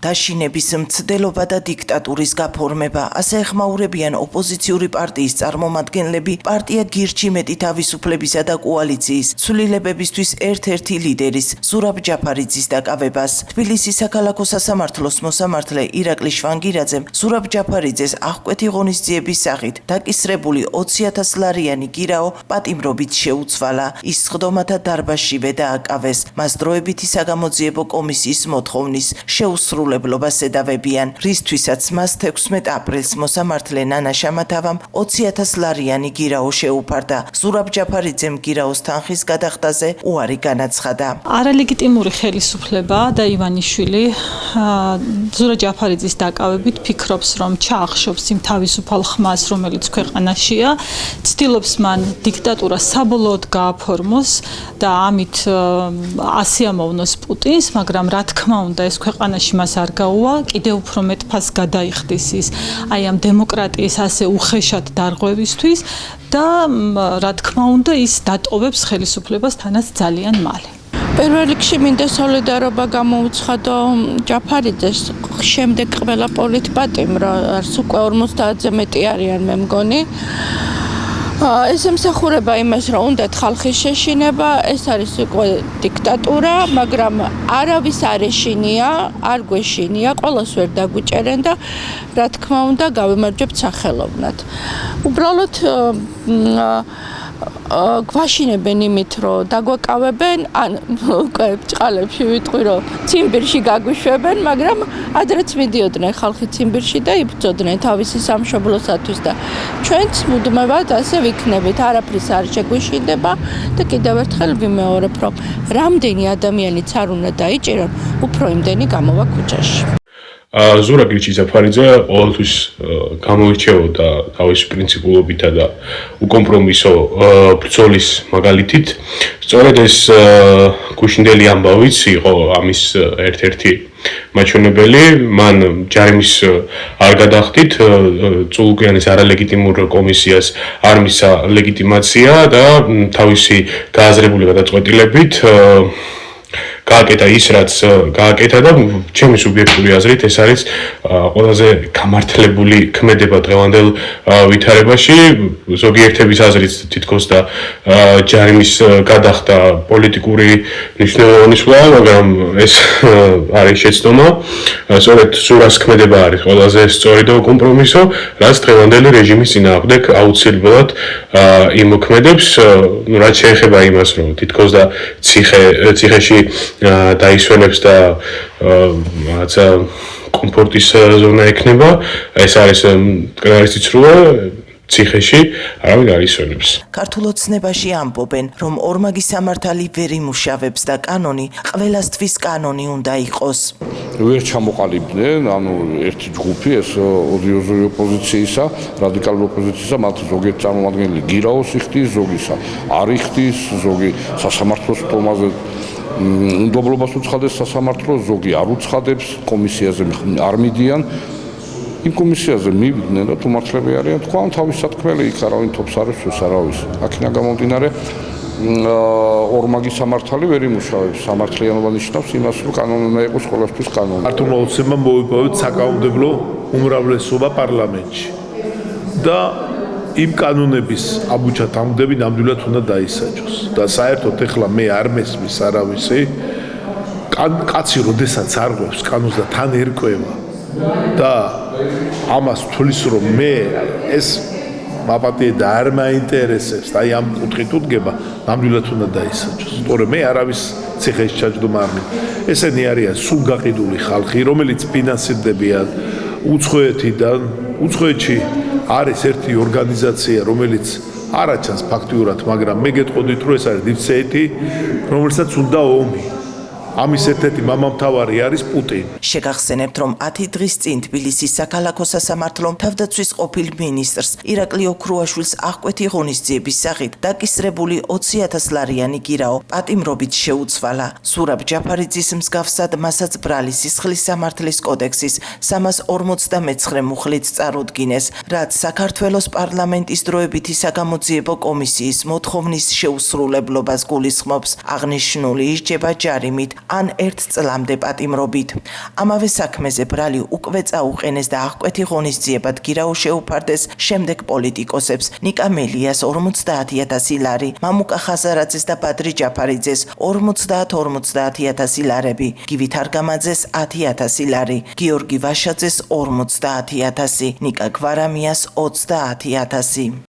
დაშინების მცდელობა და დიქტატურის გაფორმება. ასე ეხმაურებიან ოპოზიციური პარტიის წარმომადგენლები პარტია გირჩი მეტი თავისუფლებისა და კოალიციის ცვლილებებისთვის ერთ-ერთი ლიდერის ზურაბ ჯაფარიძის დაკავებას. თბილისის საქალაქო სასამართლოს მოსამართლე ირაკლი შვანგირაძემ ზურაბ ჯაფარიძეს აღკვეთი ღონისძიების სახით დაკისრებული 20,000 ლარიანი გირაო პატიმრობით შეუცვალა. ის სხდომათა დარბაზშივე დააკავეს. მას დროებითი საგამოძიებო კომისიის მოთხოვნის შეუსრულებლობას ედავებიან, რისთვისაც მას 16 აპრილს მოსამართლე ნანა შამათავამ 20,000 ლარიანი გირაო შეუფარდა. ზურაბ ჯაფარიძემ გირაოს თანხის გადახდაზე უარი განაცხადა. არალეგიტიმური ხელისუფლება და ივანიშვილი ზურაბ ჯაფარიძის დაკავებით ფიქრობს, რომ ჩაახშობს იმ თავისუფალ ხმას, რომელიც ქვეყანაშია, ცდილობს მან დიქტატურა საბოლოოდ გააფორმოს და ამით ასიამოვნოს პუტინს, მაგრამ რა თქმა უნდა ეს ქვეყანაში მას არ გაუვა, კიდევ უფრო მეტ ფასს გადაიხდის ის აი ამ დემოკრატიის ასე უხეშად დარღვევისთვის და რა თქმა უნდა ის დატოვებს ხელისუფლებას თანაც ძალიან მალე. პირველ რიგში მინდა სოლიდარობა გამოუცხადო ჯაფარიძეს, შემდეგ ყველა პოლიტპატიმროს, უკვე 50-ზე მეტი არიან მე მგონი. ეს ემსახურება იმას, რომ უნდათ ხალხის შეშინება, ეს არის უკვე დიქტატურა, მაგრამ არავის არ ეშინია, არ გვეშინია, ყველას ვერ დაგვიჭერენ და რა თქმა უნდა გავიმარჯვებთ სახელოვნად. უბრალოდ გვაშინებენ იმით, რომ დაგვაკავებენ, ან უკვე ჭყალებში ვიტყვი, რომ ციმბირში გაგვიშვებენ, მაგრამ ადრეც მიდიოდნენ ხალხი ციმბირში და იბრძოდნენ თავისი სამშობლოსათვის და ჩვენც მუდმივად ასე ვიქნებით, არაფრის არ შეგვიშინდება და კიდევ ერთხელ ვიმეორებ, რომ რამდენი ადამიანიც არ უნდა დაიჭირონ, უფრო იმდენი გამოვა ქუჩაში. ზურაბ ჯაფარიძე ყოველთვის გამოირჩეოდა თავისი პრინციპულობითა და უკომპრომისო ბრძოლის მაგალითით. სწორედ ეს გუშინდელი ამბავიც იყო ამის ერთ-ერთი მაჩვენებელი. მან ჯარიმის არ გადახდით, წულუკიანის არალეგიტიმურ კომისიას არ მისცა ლეგიტიმაცია და თავისი გააზრებული გადაწყვეტილებით გააკეთა ის, რაც გააკეთა და ჩემი სუბიექტური აზრით ეს არის ყველაზე გამართლებული ქმედება დღევანდელ ვითარებაში. ზოგიერთების აზრით თითქოს და ჯარიმის გადახდა პოლიტიკური მნიშვნელოვანი სვლა, მაგრამ ეს არის შეცდომა. სწორედ სურას ქმედება არის ყველაზე სწორი და კომპრომისო, რაც დღევანდელი რეჟიმის წინააღმდეგ აუცილებლად იმოქმედებს, რაც შეეხება იმას, რომ თითქოს და ციხეში დაისვენებს და რაღაცა კომფორტის ზონა ექნება. ეს არის კრაისიცრუა ციხეში არავინ არ ისვენებს. ქართულ ოცნებაში ამბობენ, რომ ორმაგი სამართალი ვერ იმუშავებს და კანონი ყველასთვის კანონი უნდა იყოს. ვერ ჩამოყალიბდნენ, ანუ ერთი ჯგუფი, ეს ოდიოზური ოპოზიციისა, რადიკალური ოპოზიციისა, მათ ზოგიერთ წარმომადგენელი გირაოს იხდის, ზოგისა არ იხდის, ზოგი სასამართლოს სტომაზე უნდობლობას უცხადებს სასამართლოს, ზოგი არ უცხადებს, კომისიაზე არ მიდიან. იმ კომისიაზე მივიდნენ და თუ მართლები არიან, თქვა თავის სათქმელი იქ არავინ თობს არის, ეს არავის. აქედან გამომდინარე ორმაგი სამართალი ვერ იმუშავებს. სამართლიანობა ნიშნავს იმას, რომ კანონი უნდა იყოს ყველასთვის კანონი. ქართულმა ოცნებამ მოიპოვეთ საკანონმდებლო უმრავლესობა პარლამენტში და იმ კანონების აბუჩა თამბები ნამდვილად უნდა დაისაჯოს და საერთოდ ეხლა მე არ მესმის არავისი კაცი როდესაც არღვევს კანონს და თან ერკვევა და ამას თulis რომ მე ეს მაპატიე და არ მაინტერესებს და აი ამ კუთხით უდგება ნამდვილად უნდა დაისაჯოს. თორე მე არავის ციხეში ჩაჯდომა არ მინდა. ესენი არიან სულ გაყიდული ხალხი, რომელიც ფინანსირდებიან უცხოეთიდან, უცხოეთში არის ერთი ორგანიზაცია, რომელიც არაჩანს ფაქტიურად, მაგრამ მე გეტყოდით, რომ ეს არის დიფცეიტი, რომელსაც უნდა ომი. ამის ერთ-ერთი მამამთავარი არის პუტინი. შეგახსენებთ, რომ 10 დღის წინ თბილისის საქალაქო სასამართლომ თავდაცვის ყოფილ მინისტრს ირაკლი ოქრუაშვილს აღკვეთი ღონისძიების სახით დაკისრებული 20,000 ლარიანი გირაო პატიმრობით შეუცვალა. ზურაბ ჯაფარიძის მსგავსად მასაც ბრალი სისხლის სამართლის კოდექსის 349 მუხლით წარუდგინეს, რაც საქართველოს პარლამენტის დროებითი საგამოძიებო კომისიის მოთხოვნის შეუსრულებლობას გულისხმობს. აღნიშნული ისჯება ჯარიმით ან 1 წლამდე პატიმრობით. ამავე საქმეზე ბრალი უკვე წაუყენეს და აღკვეთი ღონისძიებად გირაო შეუფარდეს შემდეგ პოლიტიკოსებს ნიკა მელიას 50,000 ლარი, მამუკა ხაზარაძეს და ბადრი ჯაფარიძეს 50,000 ლარები, გივი თარგამაძეს 10,000 ლარი, გიორგი ვაშაძეს 50,000, ნიკა გვარამიას 30,000.